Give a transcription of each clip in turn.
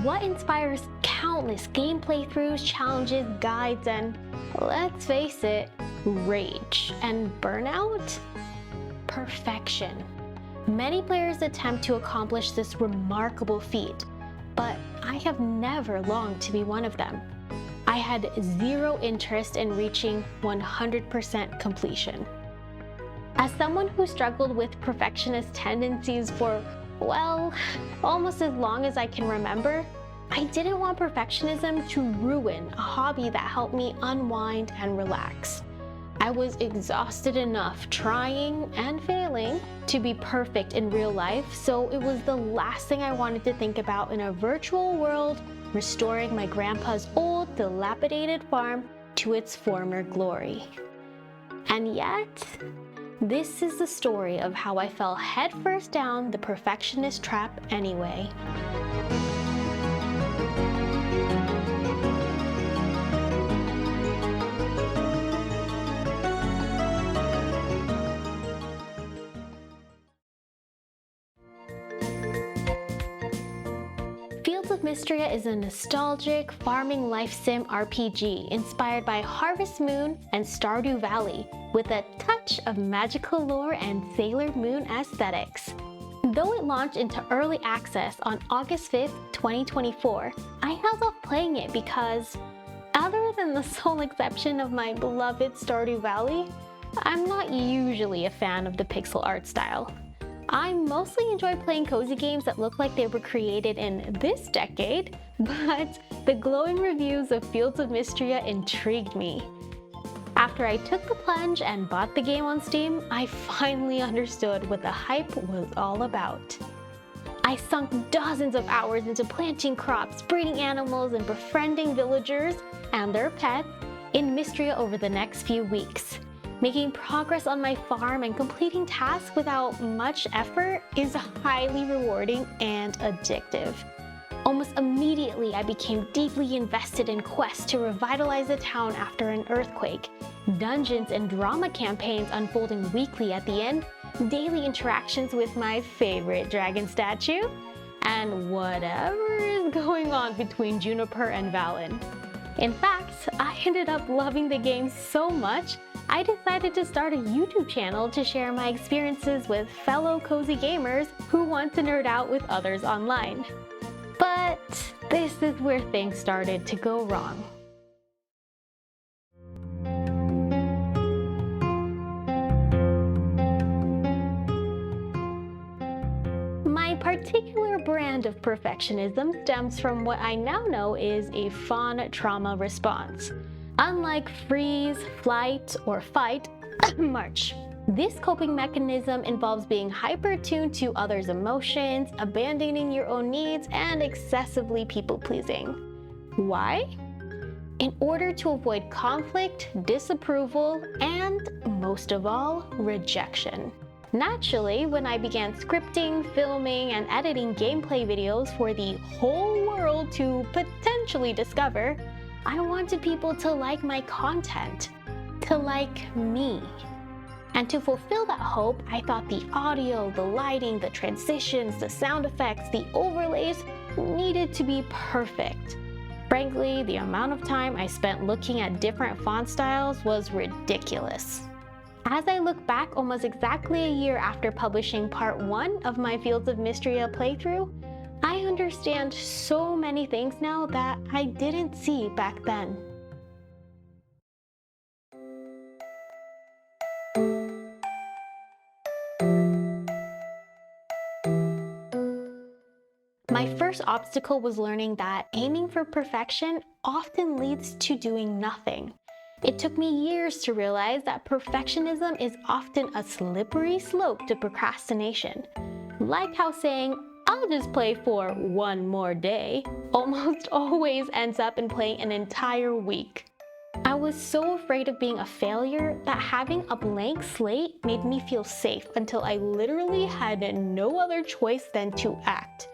what inspires countless game playthroughs, challenges, guides, and, let's face it, rage and burnout? Perfection. Many players attempt to accomplish this remarkable feat, but I have never longed to be one of them. I had zero interest in reaching 100% completion. As someone who struggled with perfectionist tendencies for, well, almost as long as I can remember, I didn't want perfectionism to ruin a hobby that helped me unwind and relax. I was exhausted enough trying and failing to be perfect in real life, so it was the last thing I wanted to think about in a virtual world, restoring my grandpa's old, dilapidated farm to its former glory. And yet, this is the story of how I fell headfirst down the perfectionist trap anyway. Fields of Mistria is a nostalgic farming life sim RPG inspired by Harvest Moon and Stardew Valley, with a touch of magical lore and Sailor Moon aesthetics. Though it launched into early access on August 5th, 2024, I held off playing it because, other than the sole exception of my beloved Stardew Valley, I'm not usually a fan of the pixel art style. I mostly enjoy playing cozy games that look like they were created in this decade, but the glowing reviews of Fields of Mistria intrigued me. After I took the plunge and bought the game on Steam, I finally understood what the hype was all about. I sunk dozens of hours into planting crops, breeding animals, and befriending villagers and their pets in Mistria over the next few weeks. Making progress on my farm and completing tasks without much effort is highly rewarding and addictive. Almost immediately, I became deeply invested in quests to revitalize the town after an earthquake, dungeons and drama campaigns unfolding weekly at the end, daily interactions with my favorite dragon statue, and whatever is going on between Juniper and Valen. In fact, I ended up loving the game so much, I decided to start a YouTube channel to share my experiences with fellow cozy gamers who want to nerd out with others online. But this is where things started to go wrong. My particular brand of perfectionism stems from what I now know is a fawn trauma response. Unlike freeze, flight, or fight, march. This coping mechanism involves being hyper-tuned to others' emotions, abandoning your own needs, and excessively people-pleasing. Why? In order to avoid conflict, disapproval, and, most of all, rejection. Naturally, when I began scripting, filming, and editing gameplay videos for the whole world to potentially discover, I wanted people to like my content, to like me. And to fulfill that hope, I thought the audio, the lighting, the transitions, the sound effects, the overlays needed to be perfect. Frankly, the amount of time I spent looking at different font styles was ridiculous. As I look back almost exactly a year after publishing part 1 of my Fields of Mistria playthrough, I understand so many things now that I didn't see back then. My first obstacle was learning that aiming for perfection often leads to doing nothing. It took me years to realize that perfectionism is often a slippery slope to procrastination. Like how saying, "I'll just play for one more day," almost always ends up in playing an entire week. I was so afraid of being a failure that having a blank slate made me feel safe until I literally had no other choice than to act.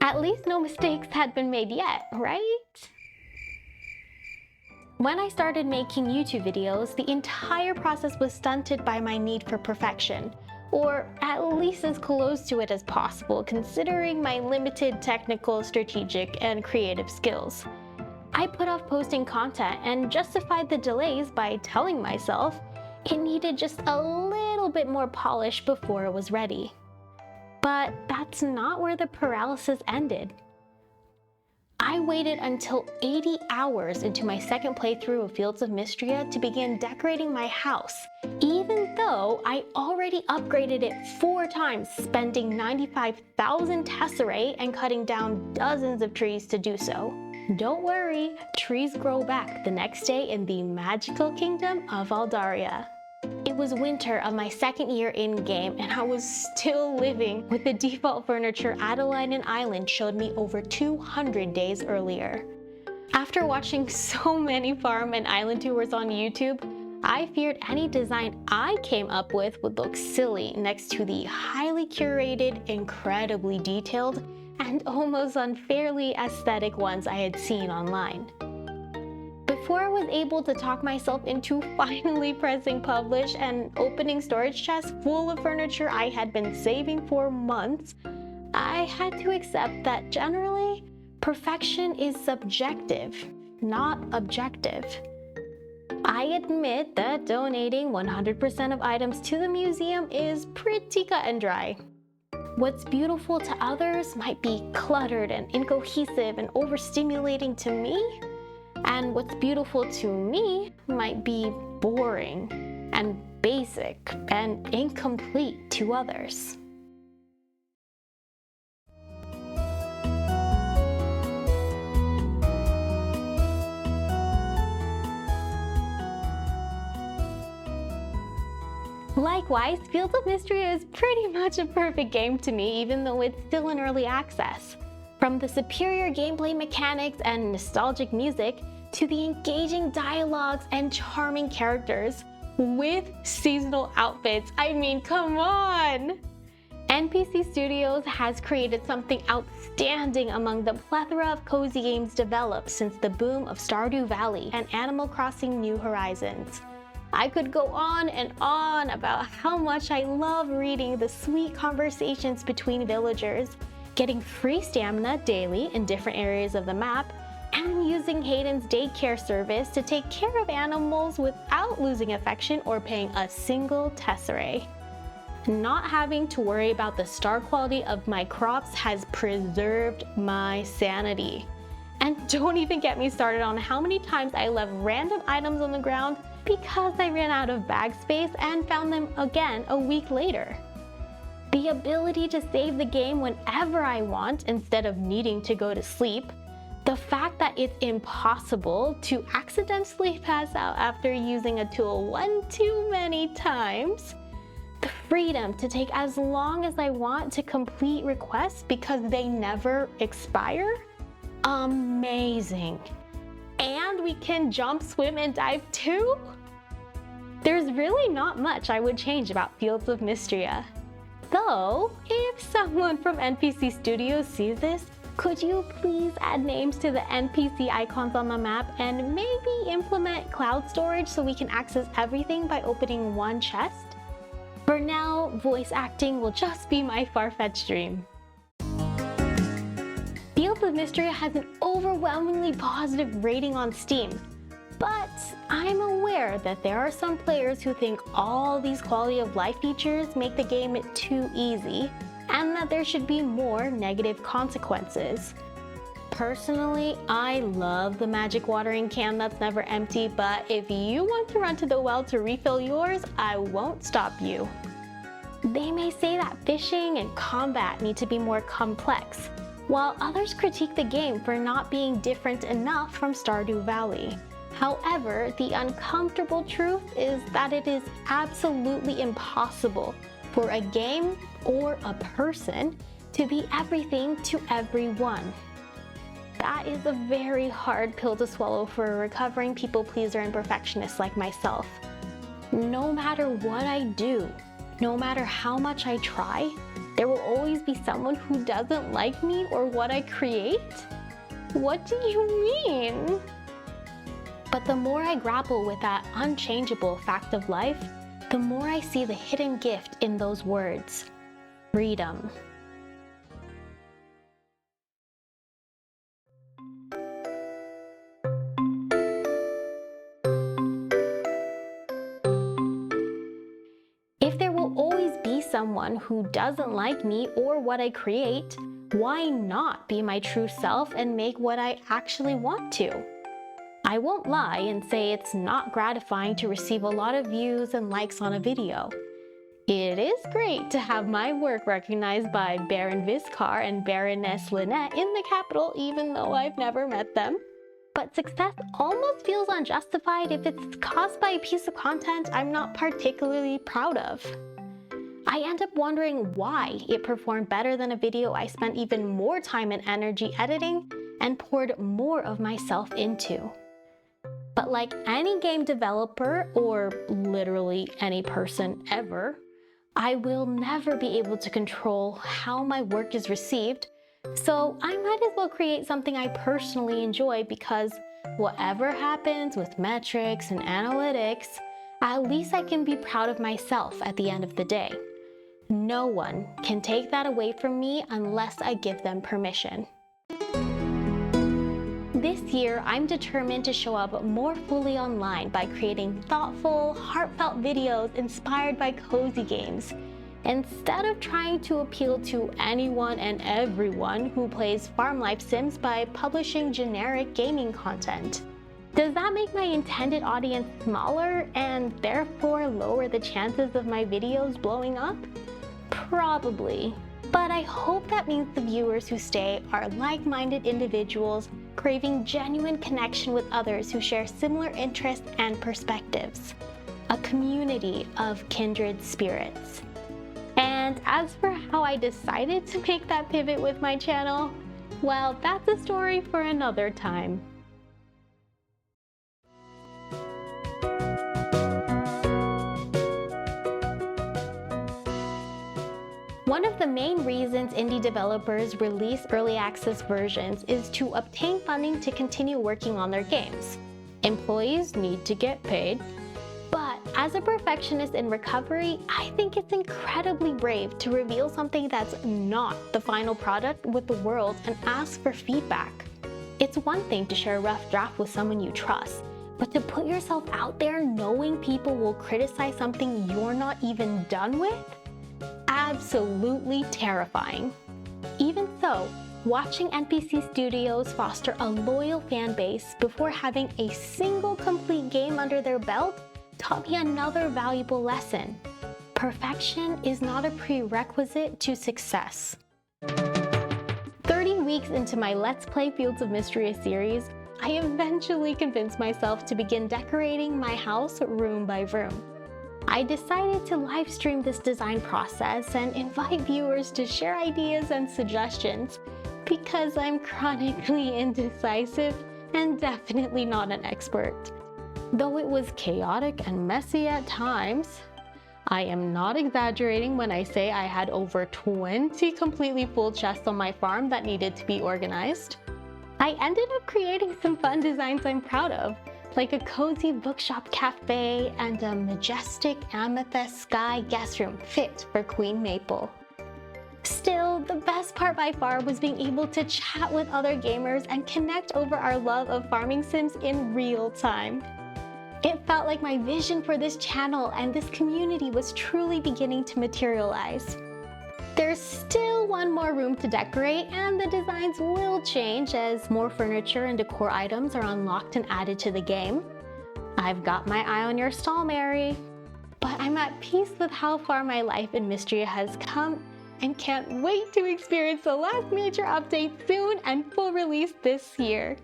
At least no mistakes had been made yet, right? When I started making YouTube videos, the entire process was stunted by my need for perfection. or at least as close to it as possible considering my limited technical, strategic, and creative skills. I put off posting content and justified the delays by telling myself it needed just a little bit more polish before it was ready. But that's not where the paralysis ended. I waited until 80 hours into my second playthrough of Fields of Mistria to begin decorating my house, even though I already upgraded it 4 times, spending 95,000 tesserae and cutting down dozens of trees to do so. Don't worry, trees grow back the next day in the magical kingdom of Aldaria. It was winter of my second year in-game, and I was still living with the default furniture Adeline Island showed me over 200 days earlier. After watching so many farm and island tours on YouTube, I feared any design I came up with would look silly next to the highly curated, incredibly detailed, and almost unfairly aesthetic ones I had seen online. Before I was able to talk myself into finally pressing publish and opening storage chests full of furniture I had been saving for months, I had to accept that generally, perfection is subjective, not objective. I admit that donating 100% of items to the museum is pretty cut and dry. What's beautiful to others might be cluttered and incohesive and overstimulating to me, and what's beautiful to me might be boring and basic and incomplete to others. Likewise, Fields of Mistria is pretty much a perfect game to me, even though it's still in early access. From the superior gameplay mechanics and nostalgic music, to the engaging dialogues and charming characters, with seasonal outfits. I mean, come on! NPC Studios has created something outstanding among the plethora of cozy games developed since the boom of Stardew Valley and Animal Crossing New Horizons. I could go on and on about how much I love reading the sweet conversations between villagers, getting free stamina daily in different areas of the map, and using Hayden's daycare service to take care of animals without losing affection or paying a single tesserae. Not having to worry about the star quality of my crops has preserved my sanity. And don't even get me started on how many times I left random items on the ground because I ran out of bag space and found them again a week later. The ability to save the game whenever I want instead of needing to go to sleep, the fact that it's impossible to accidentally pass out after using a tool one too many times, the freedom to take as long as I want to complete requests because they never expire, amazing. And we can jump, swim, and dive too? There's really not much I would change about Fields of Mistria. Though, if someone from NPC Studios sees this, could you please add names to the NPC icons on the map and maybe implement cloud storage so we can access everything by opening one chest? For now, voice acting will just be my far-fetched dream. Fields of Mistria has an overwhelmingly positive rating on Steam, but I'm aware that there are some players who think all these quality of life features make the game too easy, and that there should be more negative consequences. Personally, I love the magic watering can that's never empty, but if you want to run to the well to refill yours, I won't stop you. They may say that fishing and combat need to be more complex, while others critique the game for not being different enough from Stardew Valley. However, the uncomfortable truth is that it is absolutely impossible for a game or a person to be everything to everyone. That is a very hard pill to swallow for a recovering people pleaser and perfectionist like myself. No matter what I do, no matter how much I try, there will always be someone who doesn't like me or what I create? What do you mean? But the more I grapple with that unchangeable fact of life, the more I see the hidden gift in those words: freedom. If there will always be someone who doesn't like me or what I create, why not be my true self and make what I actually want to? I won't lie and say it's not gratifying to receive a lot of views and likes on a video. It is great to have my work recognized by Baron Viscar and Baroness Lynette in the Capitol, even though I've never met them. But success almost feels unjustified if it's caused by a piece of content I'm not particularly proud of. I end up wondering why it performed better than a video I spent even more time and energy editing and poured more of myself into. But like any game developer, or literally any person ever, I will never be able to control how my work is received, so I might as well create something I personally enjoy, because whatever happens with metrics and analytics, at least I can be proud of myself at the end of the day. No one can take that away from me unless I give them permission. This year, I'm determined to show up more fully online by creating thoughtful, heartfelt videos inspired by cozy games, instead of trying to appeal to anyone and everyone who plays farm life sims by publishing generic gaming content. Does that make my intended audience smaller and therefore lower the chances of my videos blowing up? Probably. But I hope that means the viewers who stay are like-minded individuals craving genuine connection with others who share similar interests and perspectives. A community of kindred spirits. And as for how I decided to make that pivot with my channel, well, that's a story for another time. One of the main reasons indie developers release early access versions is to obtain funding to continue working on their games. Employees need to get paid. But as a perfectionist in recovery, I think it's incredibly brave to reveal something that's not the final product with the world and ask for feedback. It's one thing to share a rough draft with someone you trust, but to put yourself out there knowing people will criticize something you're not even done with? Absolutely terrifying. Even so, watching NPC studios foster a loyal fan base before having a single complete game under their belt taught me another valuable lesson. Perfection is not a prerequisite to success. 30 weeks into my Let's Play Fields of Mistria series, I eventually convinced myself to begin decorating my house room by room. I decided to live stream this design process and invite viewers to share ideas and suggestions, because I'm chronically indecisive and definitely not an expert. Though it was chaotic and messy at times, I am not exaggerating when I say I had over 20 completely full chests on my farm that needed to be organized. I ended up creating some fun designs I'm proud of, like a cozy bookshop cafe and a majestic amethyst sky guest room fit for Queen Maple. Still, the best part by far was being able to chat with other gamers and connect over our love of farming sims in real time. It felt like my vision for this channel and this community was truly beginning to materialize. There's still one more room to decorate, and the designs will change as more furniture and decor items are unlocked and added to the game. I've got my eye on your stall, Mary. But I'm at peace with how far my life in Mistria has come and can't wait to experience the last major update soon and full release this year.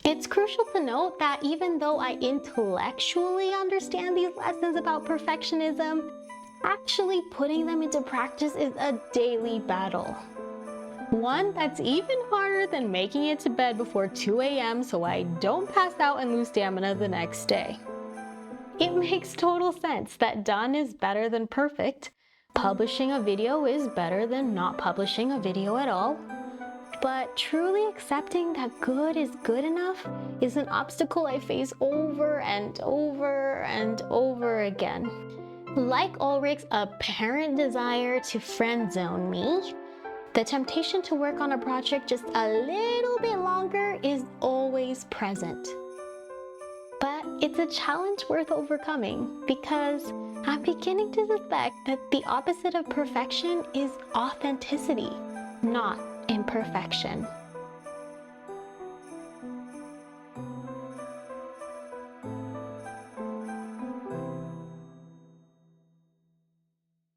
It's crucial to note that even though I intellectually understand these lessons about perfectionism, actually putting them into practice is a daily battle. One that's even harder than making it to bed before 2 a.m. so I don't pass out and lose stamina the next day. It makes total sense that done is better than perfect. Publishing a video is better than not publishing a video at all. But truly accepting that good is good enough is an obstacle I face over and over and over again. Like Ulrich's apparent desire to friend zone me, the temptation to work on a project just a little bit longer is always present. But it's a challenge worth overcoming because I'm beginning to suspect that the opposite of perfection is authenticity, not imperfection.